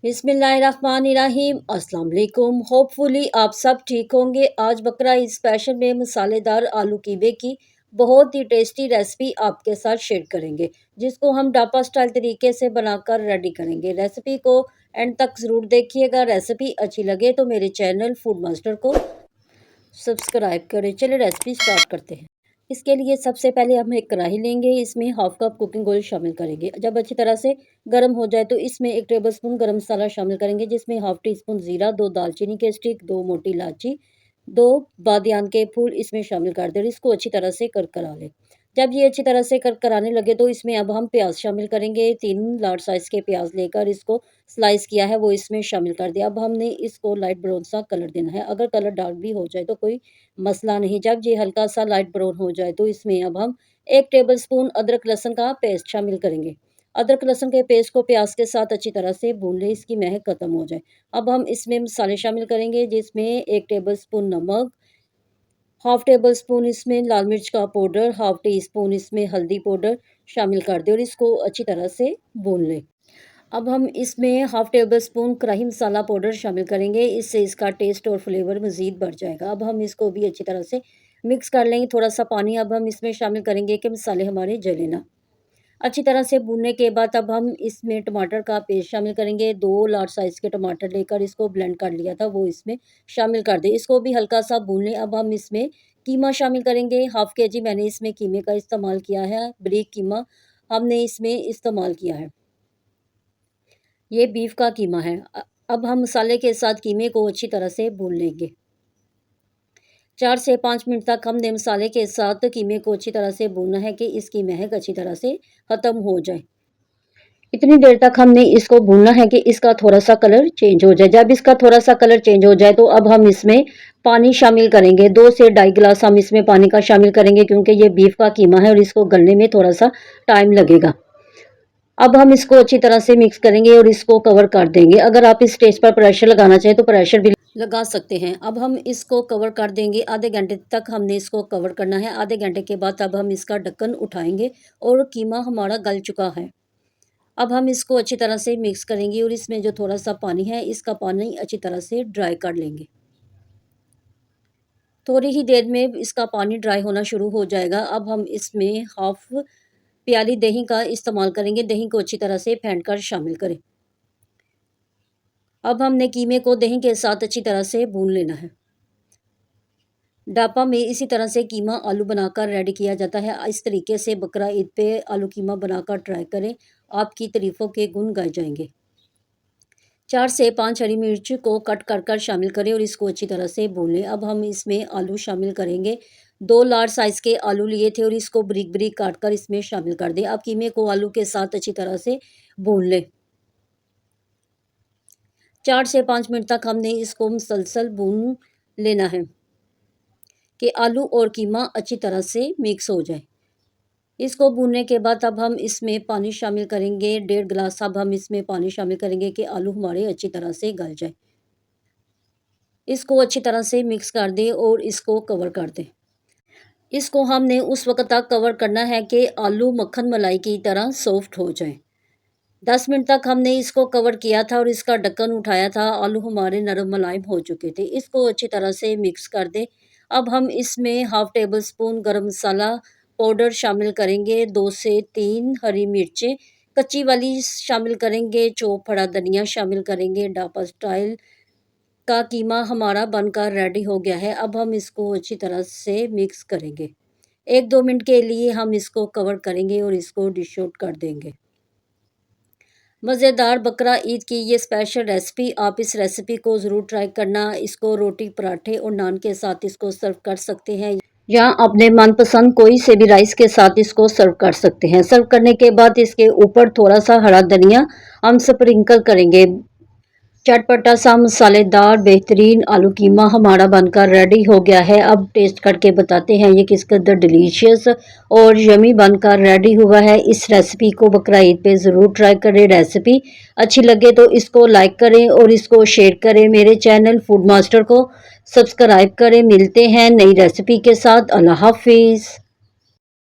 बिस्मिल्लाहिर्रहमानिर्रहीम। अस्सलाम वालेकुम। होपफुली आप सब ठीक होंगे। आज बकरा ईद स्पेशल में मसालेदार आलू कीबे की बहुत ही टेस्टी रेसिपी आपके साथ शेयर करेंगे, जिसको हम डापा स्टाइल तरीके से बनाकर रेडी करेंगे। रेसिपी को एंड तक ज़रूर देखिएगा। रेसिपी अच्छी लगे तो मेरे चैनल फूड मास्टर को सब्सक्राइब करें। चलिए रेसिपी स्टार्ट करते हैं। इसके लिए सबसे पहले हम एक कढ़ाई लेंगे, इसमें हाफ कप कुकिंग ऑयल शामिल करेंगे। जब अच्छी तरह से गर्म हो जाए तो इसमें 1 टेबलस्पून गरम मसाला शामिल करेंगे, जिसमें हाफ टी स्पून ज़ीरा, 2 दालचीनी के स्टिक, 2 मोटी इलायची, 2 बादियान के फूल इसमें शामिल कर दें और इसको अच्छी तरह से करकरा लें। जब ये अच्छी तरह से करकराने लगे तो इसमें अब हम प्याज शामिल करेंगे। 3 लार्ज साइज़ के प्याज लेकर इसको स्लाइस किया है वो इसमें शामिल कर दिया। अब हमने इसको लाइट ब्राउन सा कलर देना है। अगर कलर डार्क भी हो जाए तो कोई मसला नहीं। जब ये हल्का सा लाइट ब्राउन हो जाए तो इसमें अब हम 1 टेबलस्पून अदरक लहसुन का पेस्ट शामिल करेंगे। अदरक लहसुन के पेस्ट को प्याज के साथ अच्छी तरह से भून लें, इसकी महक खत्म हो जाए। अब हम इसमें मसाले शामिल करेंगे, जिसमें 1 टेबलस्पून नमक, हाफ टेबल स्पून इसमें लाल मिर्च का पाउडर, हाफ टी स्पून इसमें हल्दी पाउडर शामिल कर दें और इसको अच्छी तरह से भून लें। अब हम इसमें हाफ टेबल स्पून कढ़ाई मसाला पाउडर शामिल करेंगे, इससे इसका टेस्ट और फ्लेवर मज़ीद बढ़ जाएगा। अब हम इसको भी अच्छी तरह से मिक्स कर लेंगे। थोड़ा सा पानी अब हम इसमें शामिल करेंगे कि मसाले हमारे जले ना। अच्छी तरह से भूनने के बाद अब हम इसमें टमाटर का पेस्ट शामिल करेंगे। 2 लार्ज साइज़ के टमाटर लेकर इसको ब्लेंड कर लिया था वो इसमें शामिल कर दें। इसको भी हल्का सा भून लें। अब हम इसमें कीमा शामिल करेंगे। हाफ़ केजी मैंने इसमें कीमे का इस्तेमाल किया है। बारीक कीमा हमने इसमें इस्तेमाल किया है। ये बीफ का कीमा है। अब हम मसाले के साथ कीमे को अच्छी तरह से भून लेंगे। 4 से 5 मिनट तक हमने मसाले के साथ कीमे को अच्छी तरह से भूनना है कि इसकी महक अच्छी तरह से ख़त्म हो जाए। इतनी देर तक हमने इसको भूनना है कि इसका थोड़ा-सा कलर चेंज हो जाए। जब इसका थोड़ा-सा कलर चेंज हो जाए तो अब हम इसमें पानी शामिल करेंगे। 2 से ढाई गिलास हम इसमें पानी का शामिल करेंगे, क्योंकि ये बीफ का कीमा है और इसको गलने में थोड़ा-सा टाइम लगेगा। अब हम इसको अच्छी तरह से मिक्स करेंगे और इसको कवर कर देंगे। अगर आप इस स्टेज पर प्रेशर लगाना चाहें तो प्रेशर भी लगा सकते हैं। अब हम इसको कवर कर देंगे। आधे घंटे तक हमने इसको कवर करना है। आधे घंटे के बाद अब हम इसका ढक्कन उठाएंगे और कीमा हमारा गल चुका है। अब हम इसको अच्छी तरह से मिक्स करेंगे और इसमें जो थोड़ा सा पानी है इसका पानी अच्छी तरह से ड्राई कर लेंगे। थोड़ी ही देर में इसका पानी ड्राई होना शुरू हो जाएगा। अब हम इसमें हाफ प्याली दही का इस्तेमाल करेंगे। दही को अच्छी तरह से फेंट कर शामिल करें। अब हमने कीमे को दही के साथ अच्छी तरह से भून लेना है। डापा में इसी तरह से कीमा आलू बनाकर रेडी किया जाता है। इस तरीके से बकरा ईद पे आलू कीमा बनाकर ट्राई करें, आपकी तारीफ़ों के गुण गाए जाएंगे। 4 से 5 हरी मिर्च को कट कर कर शामिल करें और इसको अच्छी तरह से भून लें। अब हम इसमें आलू शामिल करेंगे। 2 लार्ज साइज़ के आलू लिए थे और इसको बारीक बारीक काट कर इसमें शामिल कर दें। अब कीमे को आलू के साथ अच्छी तरह से भून लें। 4 से 5 मिनट तक हमने इसको मुसलसल भून लेना है कि आलू और कीमा अच्छी तरह से मिक्स हो जाए। इसको भूनने के बाद अब हम इसमें पानी शामिल करेंगे। 1.5 गिलास अब हम इसमें पानी शामिल करेंगे कि आलू हमारे अच्छी तरह से गल जाए। इसको अच्छी तरह से मिक्स कर दें और इसको कवर कर दें। इसको हमने उस वक्त तक कवर करना है कि आलू मक्खन मलाई की तरह सॉफ्ट हो जाए। 10 मिनट तक हमने इसको कवर किया था और इसका ढक्कन उठाया था। आलू हमारे नरम मुलायम हो चुके थे। इसको अच्छी तरह से मिक्स कर दें। अब हम इसमें हाफ टेबल स्पून गरम मसाला पाउडर शामिल करेंगे। 2 से 3 हरी मिर्चें कच्ची वाली शामिल करेंगे। चॉप हरा धनिया शामिल करेंगे। डापा स्टाइल का कीमा हमारा बनकर रेडी हो गया है। अब हम इसको अच्छी तरह से मिक्स करेंगे। 1-2 मिनट के लिए हम इसको कवर करेंगे और इसको डिश आउट कर देंगे। मज़ेदार बकरा ईद की ये स्पेशल रेसिपी, आप इस रेसिपी को ज़रूर ट्राई करना। इसको रोटी, पराठे और नान के साथ इसको सर्व कर सकते हैं या अपने मनपसंद कोई से भी राइस के साथ इसको सर्व कर सकते हैं। सर्व करने के बाद इसके ऊपर थोड़ा सा हरा धनिया हम स्प्रिंकल करेंगे। चटपटा सा मसालेदार बेहतरीन आलू कीमा हमारा बनकर रेडी हो गया है। अब टेस्ट करके बताते हैं ये किस कदर डिलीशियस और यमी बनकर रेडी हुआ है। इस रेसिपी को बकरा ईद पे ज़रूर ट्राई करें। रेसिपी अच्छी लगे तो इसको लाइक करें और इसको शेयर करें। मेरे चैनल फूड मास्टर को सब्सक्राइब करें। मिलते हैं नई रेसिपी के साथ। अल्लाह हाफिज़।